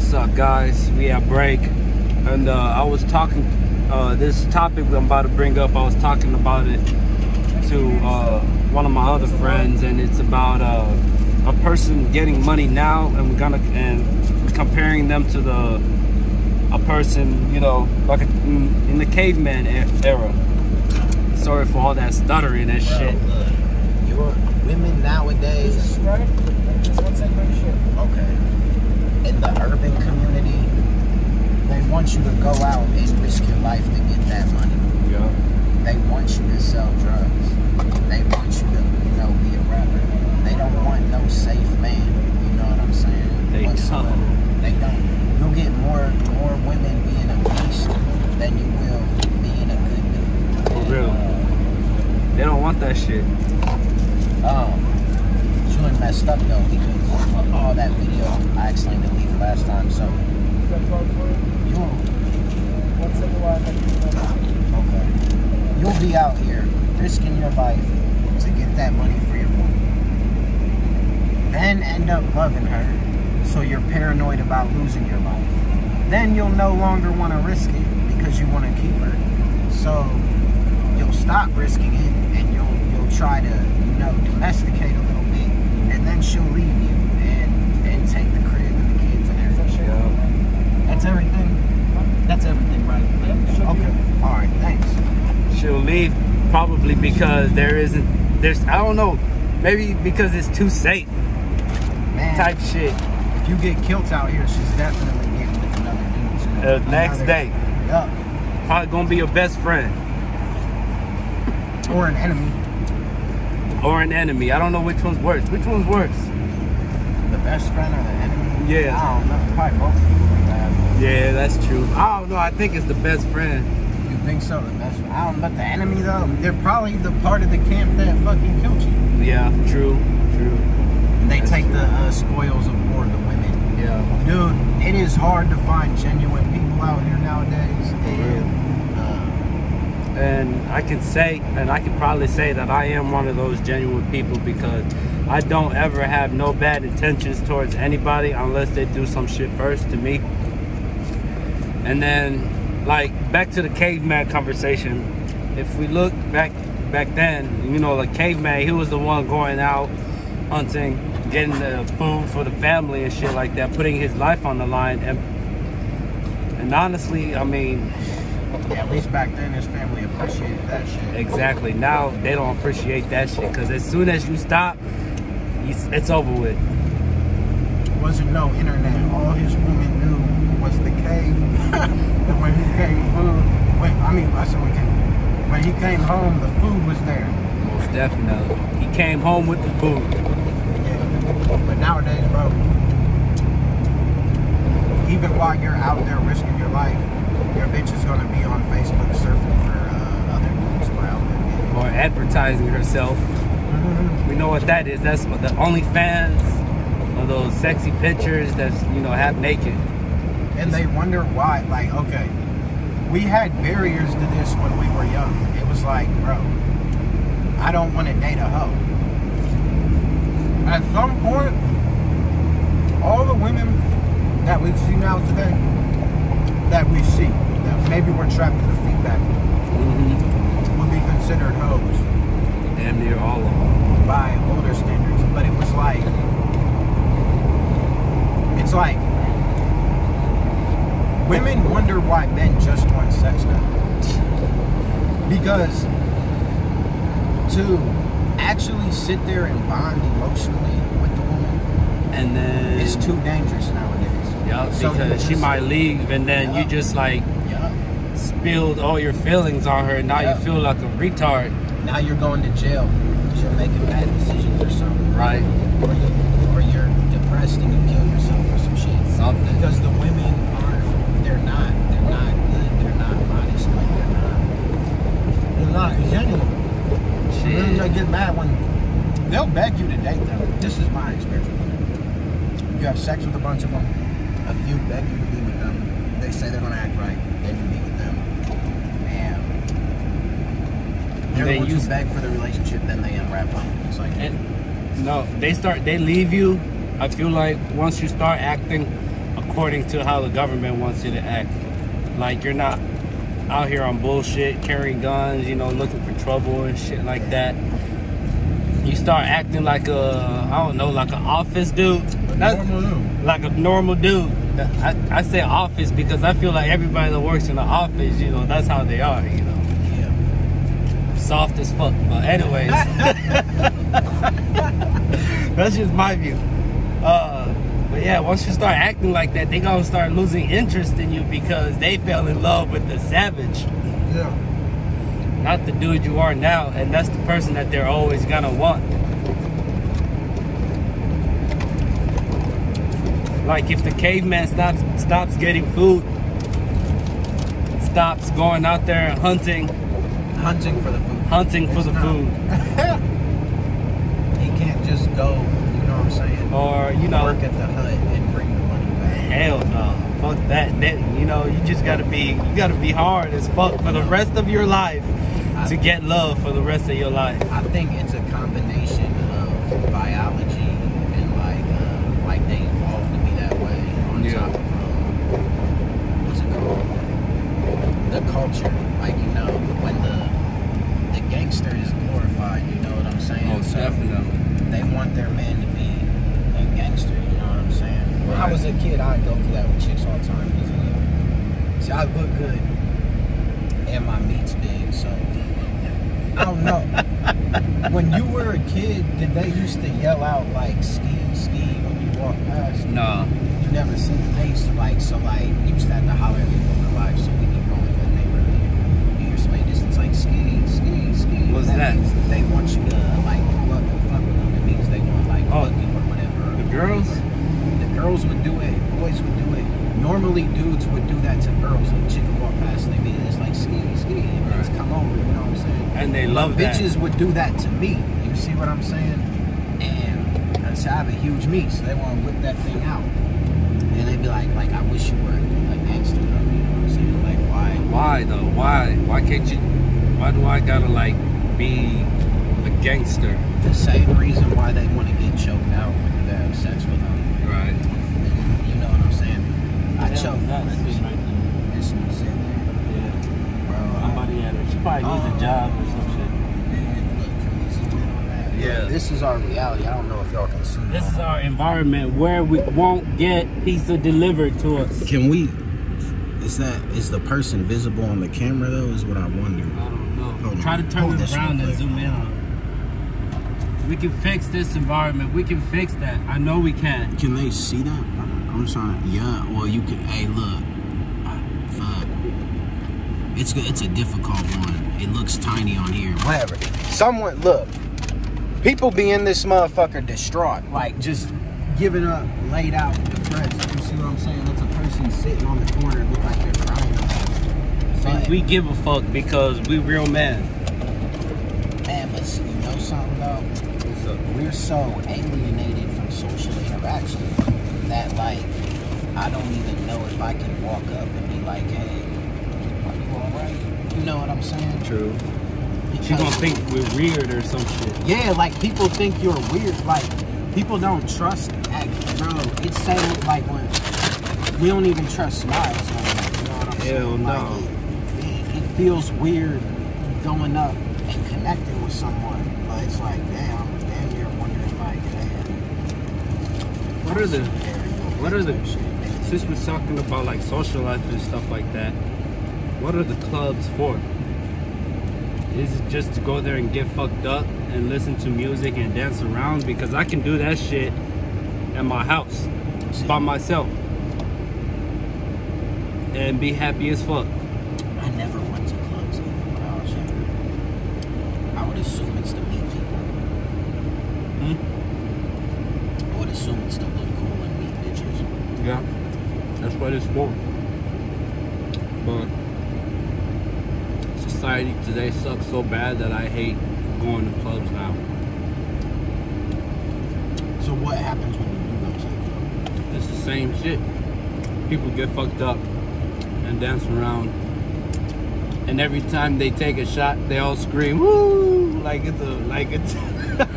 What's up, guys? We at break, and I was talking this topic I'm about to bring up. I was talking about it to one of my other friends, and it's about a person getting money now, and comparing them to a person, you know, like in the caveman era. Sorry for all that stuttering and shit. Your women nowadays. Okay. In the urban community, they want you to go out and risk your life to get that money. Yeah. They want you to sell drugs. They want you to, you know, be a rapper. They don't want no safe man. You know what I'm saying? They don't. They don't. You'll get more women being a beast than you will being a good dude. For real. They don't want that shit. It's really messed up though, because all that video I explained to leave last time, so you'll be out here risking your life to get that money for your woman, then end up loving her, so you're paranoid about losing your life. Then you'll no longer want to risk it because you want to keep her, so you'll stop risking it and you'll try to, you know, domesticate a little bit, and then she'll leave you and take the crib and the kids and everything. Yeah. That's everything. That's everything, right? Okay. All right. Thanks. She'll leave probably because there's I don't know, maybe because it's too safe. Man, type shit. If you get killed out here, she's definitely getting with another dude. Next day. Yeah. Probably gonna be your best friend. Or an enemy. Or an enemy. I don't know which one's worse. Which one's worse? The best friend or the enemy? Yeah. I don't know. Probably both of you are bad. Yeah, that's true. I don't know. I think it's the best friend. You think so? The best friend? I don't know. But the enemy, though, they're probably the part of the camp that fucking killed you. Yeah, true. And they that's take true. the spoils of war, the women. Yeah. Dude, it is hard to find genuine people out here nowadays. And I can probably say that I am one of those genuine people, because I don't ever have no bad intentions towards anybody unless they do some shit first to me. And then, like, back to the caveman conversation. If we look back then, you know, like caveman, he was the one going out hunting, getting the food for the family and shit like that, putting his life on the line. And honestly, I mean, yeah, at least back then his family appreciated that shit. Exactly. Now they don't appreciate that shit, because as soon as you stop, it's over with. Wasn't no internet. All his woman knew was the cave. And when he came when he came home, the food was there. Most definitely. He came home with the food. Yeah. But nowadays, bro, even while you're out there risking your life, your bitch is gonna be on Facebook surfing for other dudes who are out there. Or advertising herself. We know what that is. That's what the OnlyFans, or those sexy pictures that's, you know, half naked. And they wonder why. Like, okay, we had barriers to this when we were young. It was like, bro, I don't want to date a hoe. At some point, all the women that we've seen out today, that we see, that maybe we're trapped in the feedback, would be considered hoes. Damn near all of them. By older standards. But it was like, it's like, women wonder why men just want sex now. Because to actually sit there and bond emotionally with the woman, and then it's too dangerous nowadays. Yeah, So because she might leave, and then you just like spilled all your feelings on her, and now you feel like a retard. Now you're going to jail because you're making bad decisions or something. Right. Or you're depressed and you kill yourself or some shit. Something. Because the women they're not good, they're not modest, like they're not genuine. Shit. They get mad when they'll beg you to date them. This is my experience. You have sex with a bunch of them, a few beg you to be with them. They say they're gonna act right, then you be with them. And they're the ones who beg for the relationship, then they unwrap them. It's like, no, they leave you. I feel like once you start acting according to how the government wants you to act. Like, you're not out here on bullshit, carrying guns, you know, looking for trouble and shit like that. You start acting like I don't know, like an office dude. Like a normal dude. I say office because I feel like everybody that works in the office, you know, that's how they are, you know. Yeah. Soft as fuck. But anyways, that's just my view. But yeah, once you start acting like that, they gonna start losing interest in you because they fell in love with the savage. Yeah. Not the dude you are now, and that's the person that they're always gonna want. Like, if the caveman stops getting food, stops going out there and hunting for the food. Hunting for the food. He can't just go, you know what I'm saying? Or, you know, work at the hut and bring the money back. Hell no. Fuck that. You know, you just gotta be hard as fuck for the rest of your life to get love for the rest of your life. I think it's a combination of biology and like they evolved to be that way on top of what's it called? The culture. Like, you know, when the gangster is glorified, you know what I'm saying? Oh, definitely. They want their man to be a gangster, you know what I'm saying? When I was a kid, I'd go through that with chicks all the time. See, I look good and my meat's big, so I don't know. When you were a kid, did they used to yell out like ski, ski when you walked past? No. You never seen it. They used to you used to have to holler at people in real life so we could go in the neighborhood. You hear somebody distance like ski, ski, ski. What's that? Means they want you to like pull up and fuck with them. It means they want like fuck you or whatever. The girls? The girls would do it, boys would do it. Normally dudes would do that to girls. A chick would walk past and they'd be just like ski, ski, and let's come over, you know what I'm saying? And they love that. Bitches would do that to me. You see what I'm saying? And I have a huge meat, so they want to whip that thing out. And they'd be like, I wish you were a gangster, though. You know what I'm saying? Like, why? Why though? Why can't you? Why do I gotta like be a gangster? The same reason why they want to get choked out when you have sex with them. Right. You know what I'm saying? I choked. That shit right there. This one said that. Yeah. Bro, Somebody at her. She probably needs a job or some shit. Yeah. This is our reality. I don't know if y'all can see. This is our environment where we won't get pizza delivered to us. Can we? Is the person visible on the camera though? Is what I wonder. I don't know. Hold Try on. to turn Hold it this around real and quick. zoom in on it. We can fix this environment. We can fix that. I know we can. Can they see that? I'm trying. Yeah. Well, you can. Hey, look. Fuck. It's a difficult one. It looks tiny on here. Whatever. Someone look. People be in this motherfucker distraught, like just giving up, laid out, depressed. You see what I'm saying? That's a person sitting on the corner, look like they're crying. But, We give a fuck because we real men. man, but you know something though? We're so alienated from social interaction that like I don't even know if I can walk up and be like, hey, are you alright? You know what I'm saying? True. She gonna think we're weird or some shit. Yeah, like people think you're weird. Like people don't trust. Bro, it's saying like when we don't even trust smiles. No more, you know what I'm saying? Hell no. Like, it feels weird going up and connecting with someone, but it's like damn, you're wondering like, damn. What are the? Since we're talking about like social life and stuff like that, what are the clubs for? Is it just to go there and get fucked up and listen to music and dance around? Because I can do that shit at my house by myself and be happy as fuck. I never went to clubs even when I was younger. I would assume it's to meet people. I would assume it's to look cool and meet bitches. Yeah, that's what it's for. But society today sucks so bad that I hate going to clubs now. So what happens when you do go to the club? It's the same shit. People get fucked up and dance around, and every time they take a shot, they all scream "woo!" like it's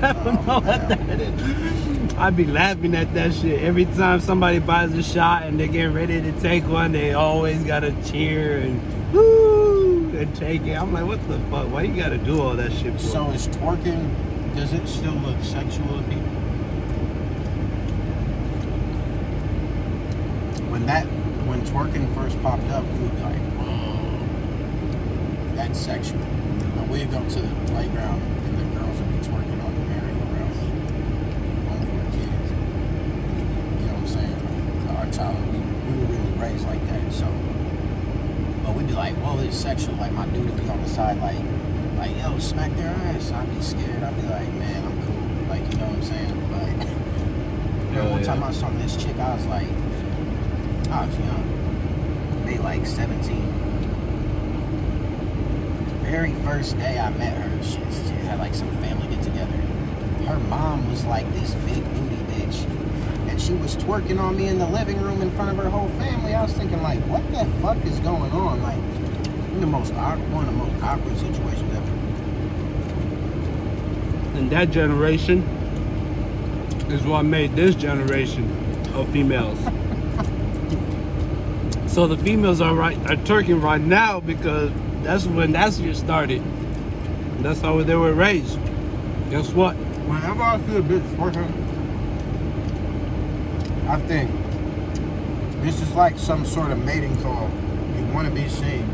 I don't know what that is. I be laughing at that shit. Every time somebody buys a shot and they get ready to take one, they always gotta cheer and woo and take it. I'm like, what the fuck? Why you gotta do all that shit for? So is twerking, does it still look sexual to people? When twerking first popped up, we would be like, whoa, that's sexual. But we'd go to the playground and the girls would be twerking on the merry-go-round. When we were kids. You know what I'm saying? Our childhood, we were really raised like that. So, but we'd be like, whoa, it's sexual. Like my dude would be on the side like, yo, smack their ass. I'd be scared. I'd be like, man, I'm cool. Like, you know what I'm saying? Like, one time I saw this chick, I was like, I was young, maybe like 17. Very first day I met her, she had like some family get together. Her mom was like this big booty bitch, and she was twerking on me in the living room in front of her whole family. I was thinking like, what the fuck is going on? Like, one of the most awkward situations ever. And that generation is what made this generation of females. So the females are twerking right now because that's when that shit started. That's how they were raised. Guess what? Whenever I see a bitch twerking, I think this is like some sort of mating call. You want to be seen.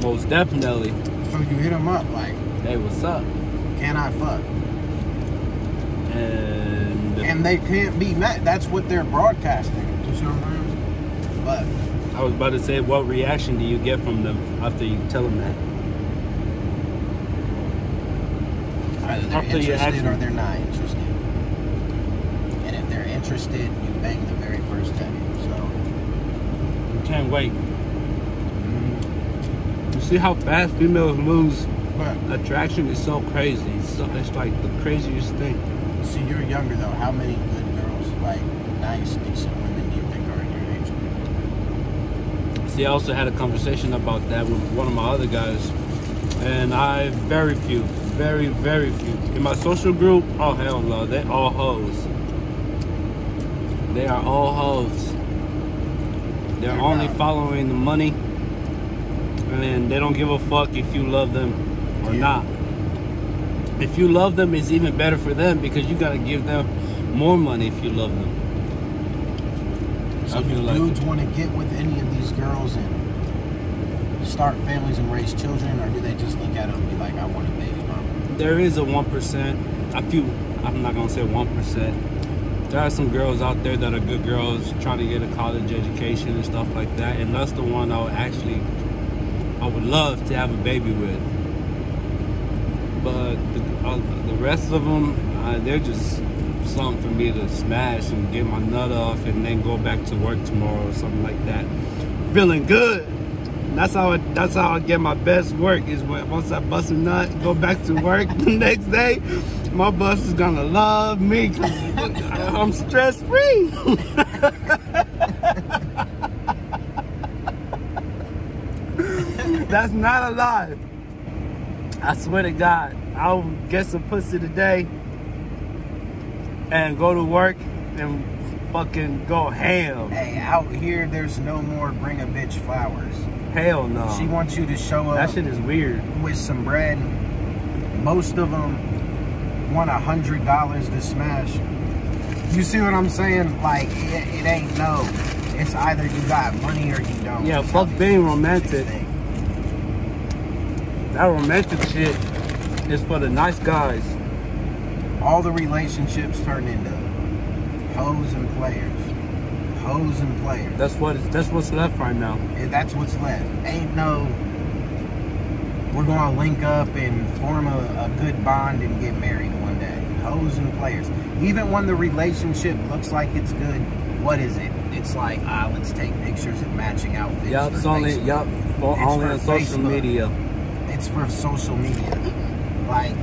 Most definitely. So you hit them up like, hey, what's up? Can I fuck? And they can't be met. That's what they're broadcasting. You see what I'm saying? But I was about to say, what reaction do you get from them after you tell them that? Either they're interested or they're not interested. And if they're interested, you bang the very first day. So you can't wait. You see how fast females lose attraction? Is so crazy. It's like the craziest thing. See, you're younger though. How many good girls, like nice, decent women, do you think are in your age group? See, I also had a conversation about that with one of my other guys, and very few. In my social group, oh hell no, they all hoes. They are all hoes. They're only following the money, and they don't give a fuck if you love them or not. If you love them, it's even better for them because you gotta give them more money if you love them. So do dudes want to get with any of these girls and start families and raise children, or do they just look at them and be like, I want a baby mama? There is a 1%. I'm not gonna say 1%. There are some girls out there that are good girls trying to get a college education and stuff like that, and that's the one I would love to have a baby with. But the rest of them, they're just something for me to smash and get my nut off and then go back to work tomorrow or something like that. Feeling good. That's how I get my best work, is when once I bust a nut, go back to work the next day, my boss is gonna love me because I'm stress free. That's not a lie. I swear to God, I'll get some pussy today and go to work and fucking go ham. Hey, out here, there's no more bring a bitch flowers. Hell no. She wants you to show up. That shit is weird. With some bread. Most of them want $100 to smash. You see what I'm saying? Like, it ain't no. It's either you got money or you don't. Yeah, fuck being romantic. That romantic shit is for the nice guys. All the relationships turn into hoes and players. Hoes and players. That's what's left right now. That's what's left. Ain't no, we're gonna link up and form a good bond and get married one day. Hoes and players. Even when the relationship looks like it's good, what is it? It's like, let's take pictures of matching outfits. Yep, it's only only on social media. It's for social media. Like,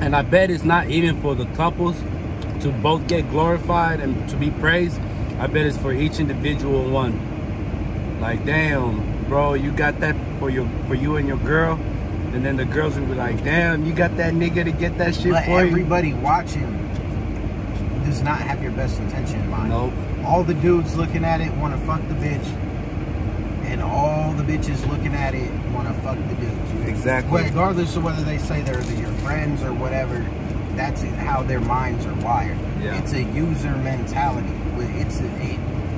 and I bet it's not even for the couples to both get glorified and to be praised. I bet it's for each individual one. Like, damn, bro, you got that for you and your girl. And then the girls would be like, damn, you got that nigga to get that shit But for you. everybody watching does not have your best intention in mind. Nope. All the dudes looking at it want to fuck the bitch. And all the bitches looking at it want to fuck the dudes. Exactly. Regardless of whether they say they're your friends or whatever, that's how their minds are wired. Yeah. It's a user mentality.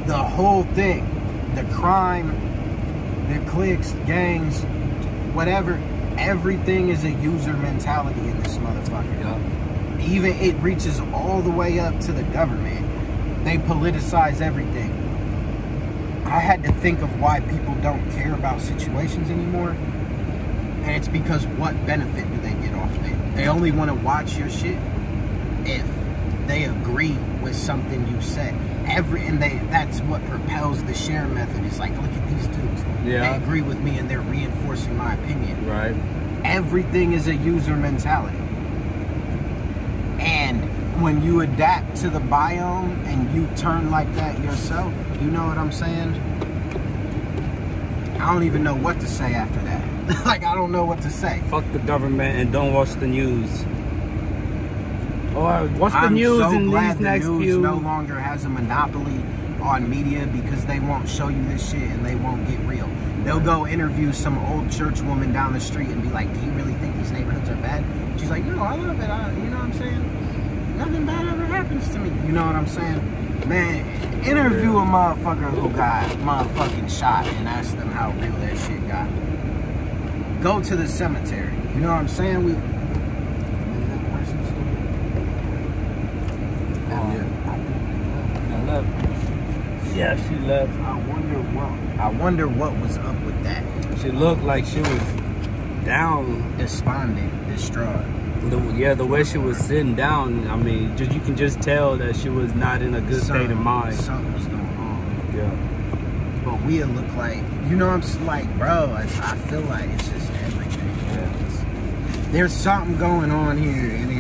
The whole thing, the crime, the cliques, gangs, whatever, everything is a user mentality in this motherfucker. Yeah. Even it reaches all the way up to the government. They politicize everything. I had to think of why people don't care about situations anymore. And it's because what benefit do they get off of it? They only want to watch your shit if they agree with something you said. That's what propels the share method. It's like, look at these dudes. Yeah. They agree with me and they're reinforcing my opinion. Right. Everything is a user mentality. And when you adapt to the biome and you turn like that yourself, you know what I'm saying? I don't even know what to say after that. Like, I don't know what to say. Fuck the government and don't watch the news. Or watch the news in these next few. I'm so glad the news no longer has a monopoly on media because they won't show you this shit and they won't get real. They'll go interview some old church woman down the street and be like, do you really think these neighborhoods are bad? She's like, no, I love it. You know what I'm saying? Nothing bad ever happens to me. You know what I'm saying? Man, interview a motherfucker who got motherfucking shot and ask them how real that shit got. Go to the cemetery. You know what I'm saying? Yeah, she left. I wonder what was up with that. She looked like she was down, despondent, distraught. The way she was sitting down, I mean, you can just tell that she was not in a good state of mind. Something was going on. Yeah. But we'll look like, you know, I'm just like, bro, I feel like it's just everything. Yeah. There's something going on here, and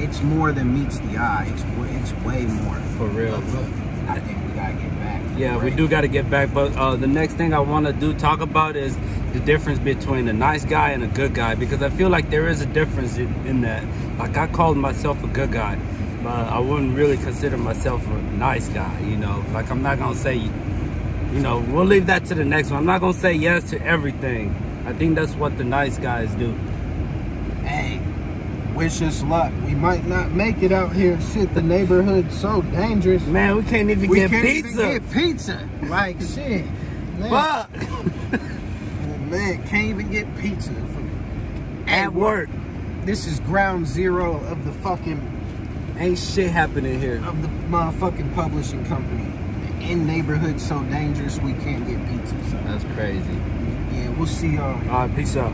it's more than meets the eye. It's way more. For real. Look, I think we gotta get back. Yeah, we do gotta get back. But the next thing I want to talk about is the difference between a nice guy and a good guy, because I feel like there is a difference in that. Like, I called myself a good guy, but I wouldn't really consider myself a nice guy, you know. Like, I'm not gonna say, you know, we'll leave that to the next one. I'm not gonna say yes to everything. I think that's what the nice guys do. Hey, wish us luck. We might not make it out here. Shit, the neighborhood's so dangerous. Man, we can't even get pizza. Even get pizza. Like, shit. Man. Fuck. Man, can't even get pizza at work. This is ground zero of the fucking... Ain't shit happening here. Of the motherfucking publishing company. In neighborhood so dangerous we can't get pizza. So. That's crazy. Yeah, we'll see y'all. All right, peace out.